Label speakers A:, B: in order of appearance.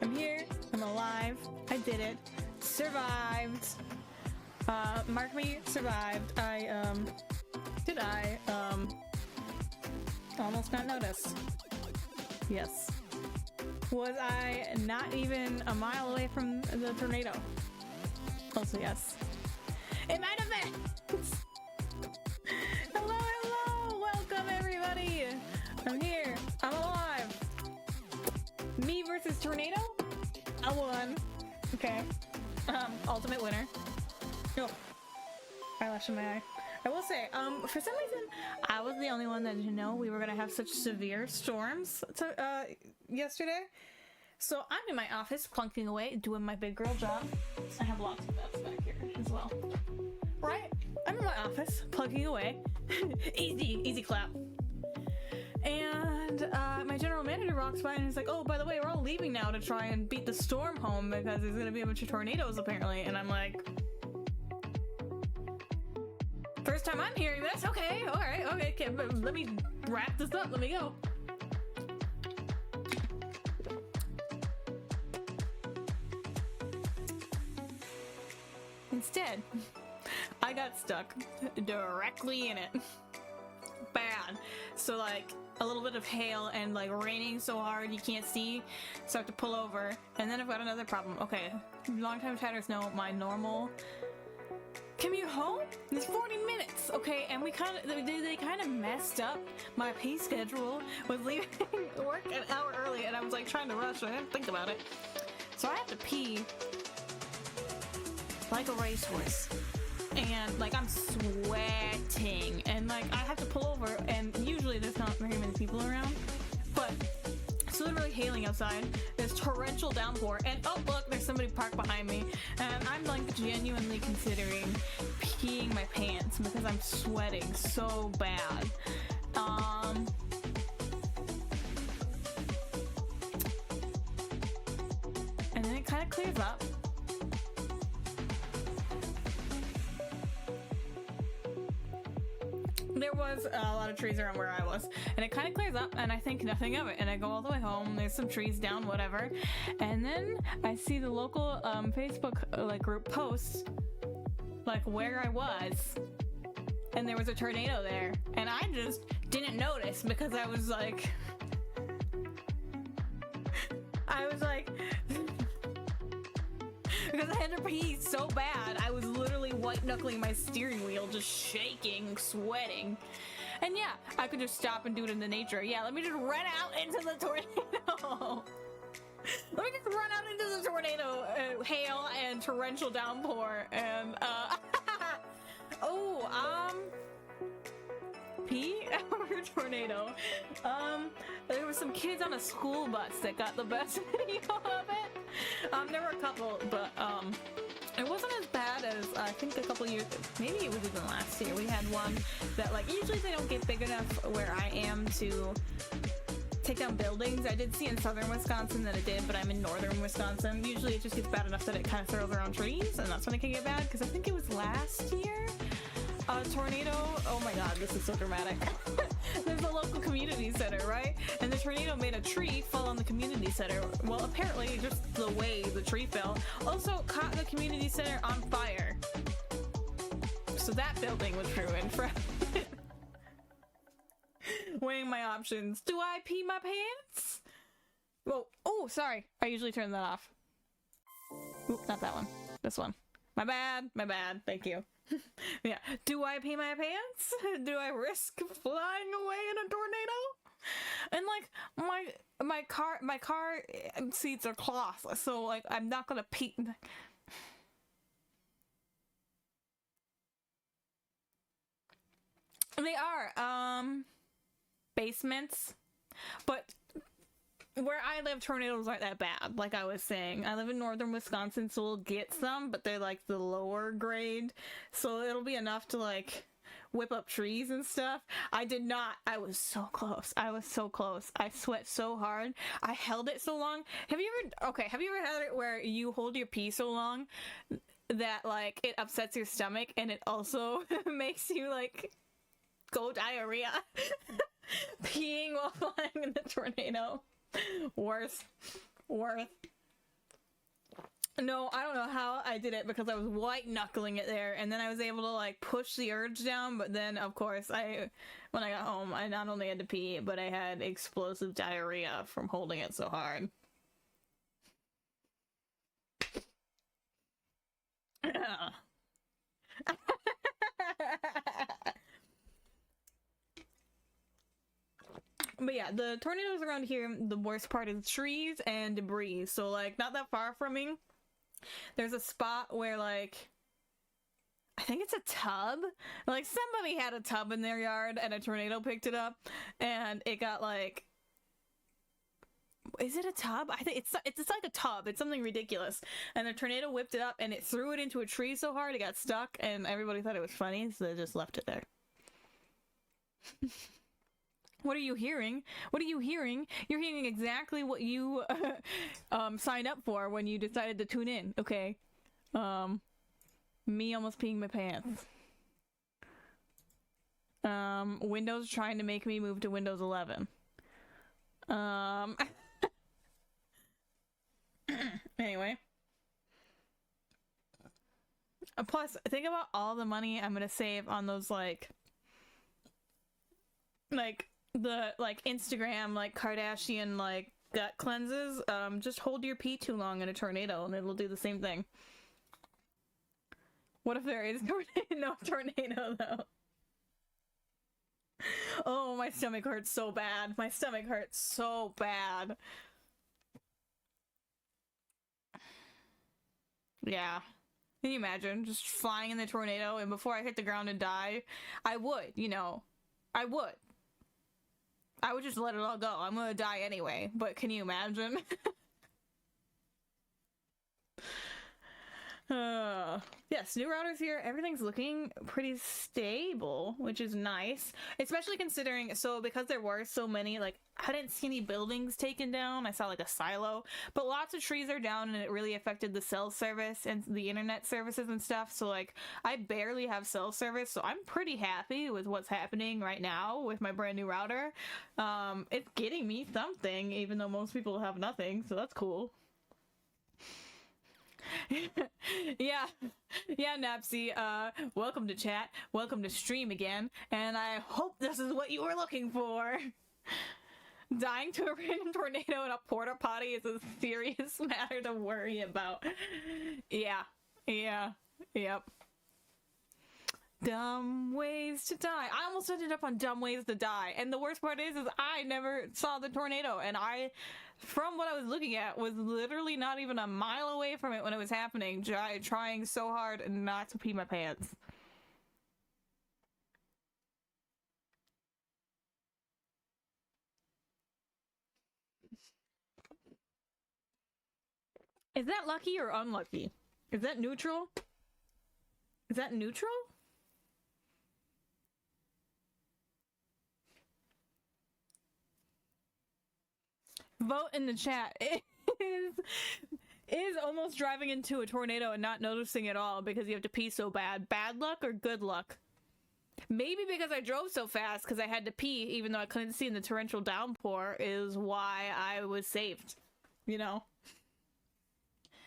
A: I'm here. I'm alive. I did it. Survived. Mark me survived. Did I almost not notice? Yes. Was I not even a mile away from the tornado? Also yes. It might have been! Hello, hello! Welcome everybody! I'm here. I'm alive. Me versus tornado? I won. Okay. Ultimate winner. Oh. Eyelash in my eye. I will say, for some reason, I was the only one that didn't know we were gonna have such severe storms yesterday. So I'm in my office, plunking away, doing my big girl job. I have lots of beds back here as well. Right? I'm in my office, plugging away. Easy clap. And my general manager walks by and is like, oh, by the way, we're all leaving now to try and beat the storm home because there's gonna be a bunch of tornadoes apparently. And I'm like, first time I'm hearing this. Okay, all right, okay. Let me wrap this up. Let me go. Instead, I got stuck directly in it. Bad. So like a little bit of hail and like raining so hard you can't see, so I have to pull over. And then I've got another problem. Okay, longtime chatters know my normal commute home is 40 minutes, okay, and they kind of messed up my pay schedule with leaving work an hour early, and I was like trying to rush, so I didn't think about it. So I have to pee like a racehorse, and like I'm sweating, and like I have to pull over, and usually there's not very many people around, but it's literally hailing outside. There's torrential downpour, and oh look, there's somebody parked behind me, and I'm like genuinely considering peeing my pants because I'm sweating so bad. And then it kind of clears up. There was a lot of trees around where I was, and it kind of clears up, and I think nothing of it, and I go all the way home. There's some trees down, whatever, and then I see the local Facebook like group post like where I was, and there was a tornado there, and I just didn't notice because I was like because I had to pee so bad, I was literally white knuckling my steering wheel, just shaking, sweating. And yeah, I could just stop and do it in the nature. Yeah, let me just run out into the tornado. Let me just run out into the tornado, hail and torrential downpour, and pee over tornado. There were some kids on a school bus that got the best video of it. There were a couple, but it wasn't as bad as I think a couple years, maybe it was even last year. We had one that like usually they don't get big enough where I am to take down buildings. I did see in southern Wisconsin that it did, but I'm in northern Wisconsin. Usually it just gets bad enough that it kind of throws around trees, and that's when it can get bad, because I think it was last year. A tornado, oh my god, this is so dramatic. There's a local community center, right? And the tornado made a tree fall on the community center. Well, apparently, just the way the tree fell also caught the community center on fire. So that building was ruined for weighing my options. Do I pee my pants? Well, oh, sorry. I usually turn that off. Oop, not that one. This one. My bad. Thank you. Yeah. Do I pee my pants? Do I risk flying away in a tornado? And like my car seats are cloth, so like I'm not gonna pee. They are basements, but where I live, tornadoes aren't that bad. Like I was saying, I live in northern Wisconsin, so we'll get some, but they're like the lower grade, so it'll be enough to like whip up trees and stuff. I did not. I was so close. I sweat so hard. I held it so long. Have you ever had it where you hold your pee so long that like it upsets your stomach, and it also makes you like go diarrhea? Peeing while flying in the tornado. Worth. No, I don't know how I did it because I was white knuckling it there, and then I was able to like push the urge down. But then, of course, when I got home, I not only had to pee, but I had explosive diarrhea from holding it so hard. But yeah, the tornadoes around here, the worst part is trees and debris. So like not that far from me, there's a spot where like I think it's a tub. Like somebody had a tub in their yard and a tornado picked it up and it got like, is it a tub? I think it's like a tub. It's something ridiculous. And the tornado whipped it up and it threw it into a tree so hard it got stuck and everybody thought it was funny, so they just left it there. What are you hearing? What are you hearing? You're hearing exactly what you signed up for when you decided to tune in, okay? Me almost peeing my pants. Windows trying to make me move to Windows 11. Anyway. Plus, think about all the money I'm gonna save on those, like the Instagram Kardashian gut cleanses. Just hold your pee too long in a tornado and it'll do the same thing. What if there is no tornado though? Oh, my stomach hurts so bad. My stomach hurts so bad. Yeah. Can you imagine just flying in the tornado and before I hit the ground and die? I would, I would. I would just let it all go. I'm gonna die anyway, but can you imagine? Yes, new routers here. Everything's looking pretty stable, which is nice. Especially considering, so because there were so many, I didn't see any buildings taken down. I saw a silo, but lots of trees are down and it really affected the cell service and the internet services and stuff. So I barely have cell service, so I'm pretty happy with what's happening right now with my brand new router. It's getting me something, even though most people have nothing, so that's cool. yeah Napsy, welcome to chat, welcome to stream again, and I hope this is what you were looking for. Dying to a random tornado in a porta potty is a serious matter to worry about. Yep. Dumb ways to die. I almost ended up on dumb ways to die, and the worst part is I never saw the tornado, and from what I was looking at, was literally not even a mile away from it when it was happening, trying so hard not to pee my pants. Is that lucky or unlucky? Is that neutral? Is that neutral? Vote in the chat. Is almost driving into a tornado and not noticing at all because you have to pee so bad bad luck or good luck? Maybe because I drove so fast because I had to pee even though I couldn't see in the torrential downpour is why I was saved,